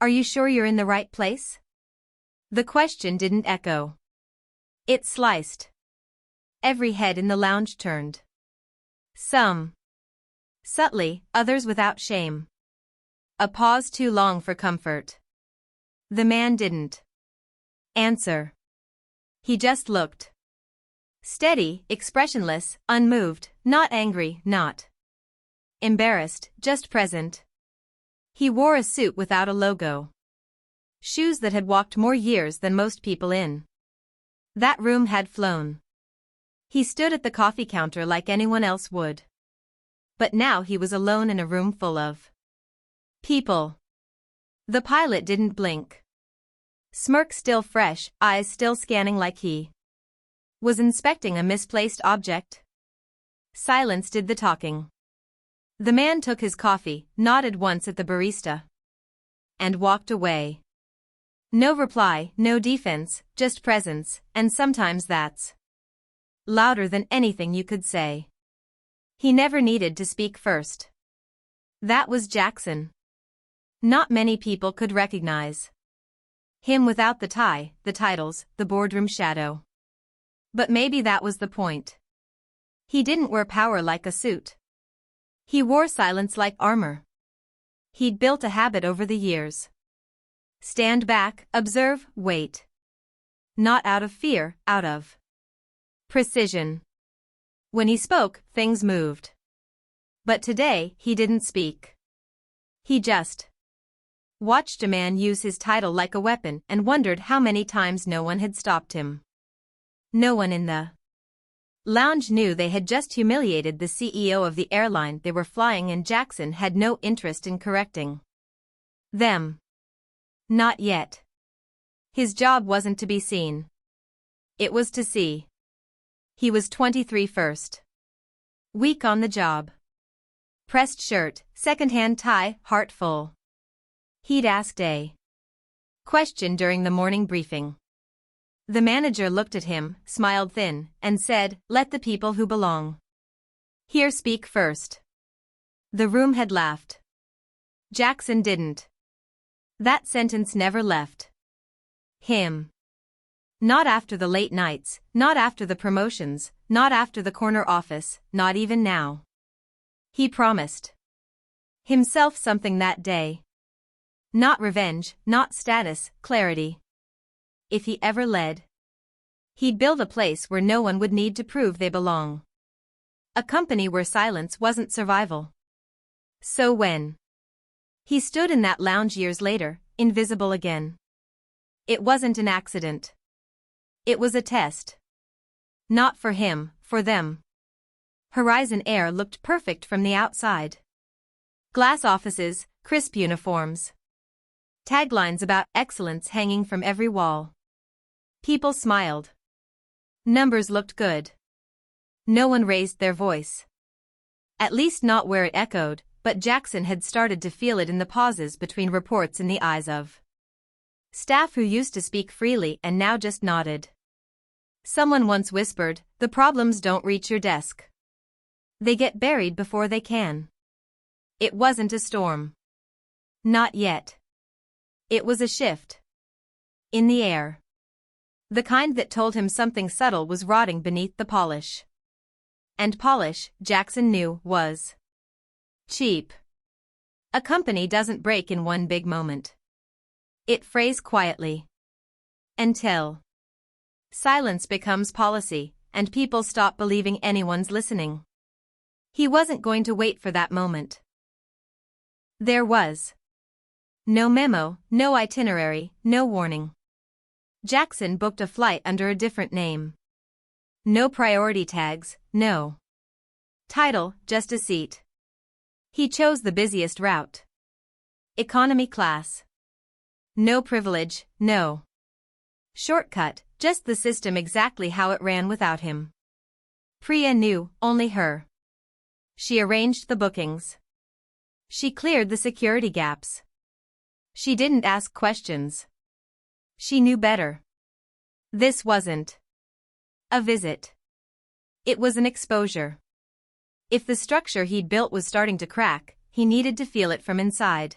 Are you sure you're in the right place? The question didn't echo. It sliced. Every head in the lounge turned. Some subtly, others without shame. A pause too long for comfort. The man didn't answer. He just looked. Steady, expressionless, unmoved, not angry, not embarrassed, just present. He wore a suit without a logo. Shoes that had walked more years than most people in that room had flown. He stood at the coffee counter like anyone else would. But now he was alone in a room full of people. The pilot didn't blink. Smirk still fresh, eyes still scanning like he was inspecting a misplaced object. Silence did the talking. The man took his coffee, nodded once at the barista, and walked away. No reply, no defense, just presence, and sometimes that's louder than anything you could say. He never needed to speak first. That was Jackson. Not many people could recognize him without the tie, the titles, the boardroom shadow. But maybe that was the point. He didn't wear power like a suit. He wore silence like armor. He'd built a habit over the years. Stand back, observe, wait. Not out of fear, out of precision. When he spoke, things moved. But today, he didn't speak. He just watched a man use his title like a weapon and wondered how many times no one had stopped him. No one in the lounge knew they had just humiliated the CEO of the airline they were flying, and Jackson had no interest in correcting them. Not yet. His job wasn't to be seen. It was to see. He was 23 first week on the job. Pressed shirt, second-hand tie, heart full. He'd asked a question during the morning briefing. The manager looked at him, smiled thin, and said, "Let the people who belong here speak first." The room had laughed. Jackson didn't. That sentence never left him. Not after the late nights, not after the promotions, not after the corner office, not even now. He promised himself something that day. Not revenge, not status, clarity. If he ever led, he'd build a place where no one would need to prove they belong. A company where silence wasn't survival. So when he stood in that lounge years later, invisible again, it wasn't an accident. It was a test. Not for him, for them. Horizon Air looked perfect from the outside. Glass offices, crisp uniforms. Taglines about excellence hanging from every wall. People smiled. Numbers looked good. No one raised their voice. At least not where it echoed, but Jackson had started to feel it in the pauses between reports, in the eyes of staff who used to speak freely and now just nodded. Someone once whispered, "The problems don't reach your desk. They get buried before they can." It wasn't a storm. Not yet. It was a shift. In the air. The kind that told him something subtle was rotting beneath the polish. And polish, Jackson knew, was cheap. A company doesn't break in one big moment. It frays quietly. Until silence becomes policy, and people stop believing anyone's listening. He wasn't going to wait for that moment. There was no memo, no itinerary, no warning. Jackson booked a flight under a different name. No priority tags, no title, just a seat. He chose the busiest route. Economy class. No privilege, no shortcut, just the system exactly how it ran without him. Priya knew, only her. She arranged the bookings. She cleared the security gaps. She didn't ask questions. She knew better. This wasn't a visit. It was an exposure. If the structure he'd built was starting to crack, he needed to feel it from inside.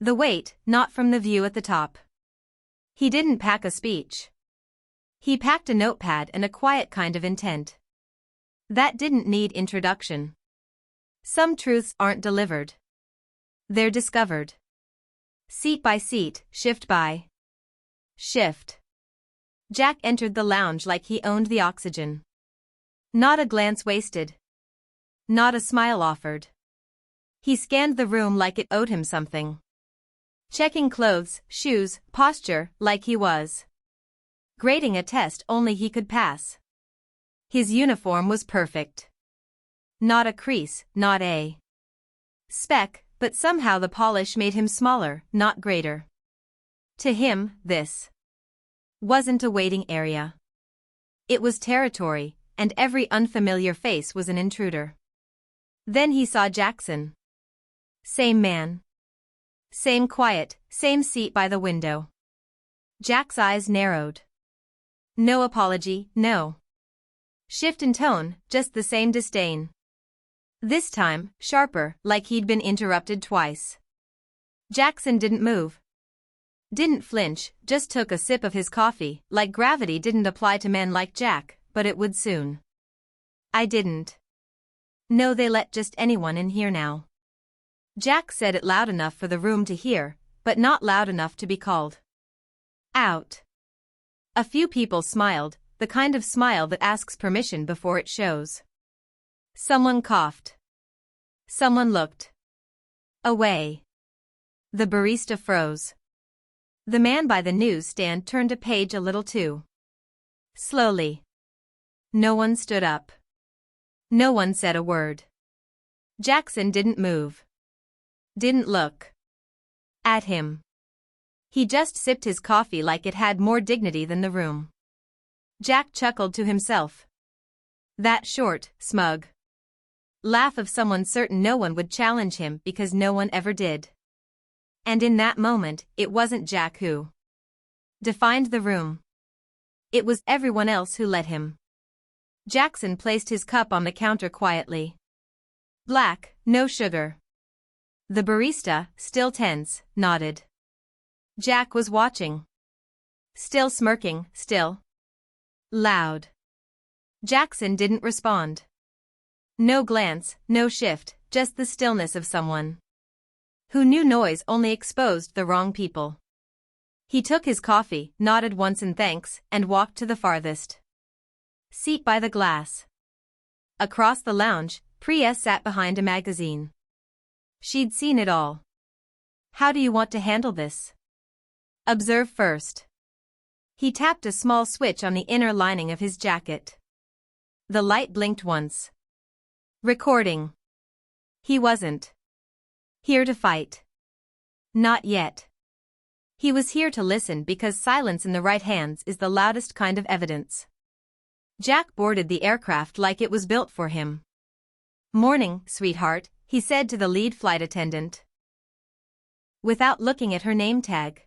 The weight, not from the view at the top. He didn't pack a speech. He packed a notepad and a quiet kind of intent. That didn't need introduction. Some truths aren't delivered. They're discovered. Seat by seat, shift by shift. Jack entered the lounge like he owned the oxygen. Not a glance wasted. Not a smile offered. He scanned the room like it owed him something. Checking clothes, shoes, posture, like he was grading a test only he could pass. His uniform was perfect. Not a crease, not a speck, but somehow the polish made him smaller, not greater. To him, this wasn't a waiting area. It was territory, and every unfamiliar face was an intruder. Then he saw Jackson. Same man. Same quiet, same seat by the window. Jack's eyes narrowed. No apology, no shift in tone, just the same disdain. This time, sharper, like he'd been interrupted twice. Jackson didn't move. Didn't flinch, just took a sip of his coffee, like gravity didn't apply to men like Jack, but it would soon. I didn't know they let just anyone in here now. Jack said it loud enough for the room to hear, but not loud enough to be called out. A few people smiled, the kind of smile that asks permission before it shows. Someone coughed. Someone looked away. The barista froze. The man by the newsstand turned a page a little too slowly. No one stood up. No one said a word. Jackson didn't move. Didn't look at him. He just sipped his coffee like it had more dignity than the room. Jack chuckled to himself. That short, smug laugh of someone certain no one would challenge him because no one ever did. And in that moment, it wasn't Jack who defined the room. It was everyone else who let him. Jackson placed his cup on the counter quietly. Black, no sugar. The barista, still tense, nodded. Jack was watching. Still smirking, still loud. Jackson didn't respond. No glance, no shift, just the stillness of someone who knew noise only exposed the wrong people. He took his coffee, nodded once in thanks, and walked to the farthest seat by the glass. Across the lounge, Priya sat behind a magazine. She'd seen it all. How do you want to handle this? Observe first. He tapped a small switch on the inner lining of his jacket. The light blinked once. Recording. He wasn't here to fight. Not yet. He was here to listen because silence in the right hands is the loudest kind of evidence. Jack boarded the aircraft like it was built for him. Morning, sweetheart, he said to the lead flight attendant, without looking at her name tag.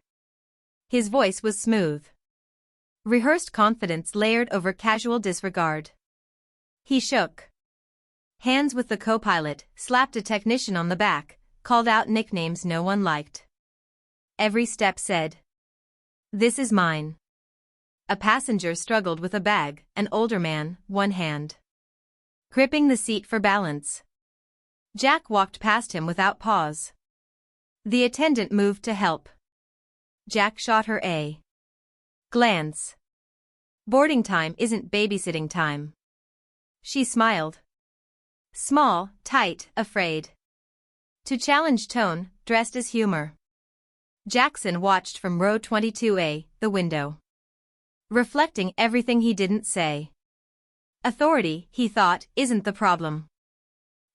His voice was smooth. Rehearsed confidence layered over casual disregard. He shook hands with the co-pilot, slapped a technician on the back, called out nicknames no one liked. Every step said, "This is mine." A passenger struggled with a bag, an older man, one hand gripping the seat for balance. Jack walked past him without pause. The attendant moved to help. Jack shot her a glance. Boarding time isn't babysitting time. She smiled. Small, tight, afraid to challenge tone, dressed as humor. Jackson watched from row 22A, the window, reflecting everything he didn't say. Authority, he thought, isn't the problem.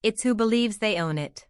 It's who believes they own it.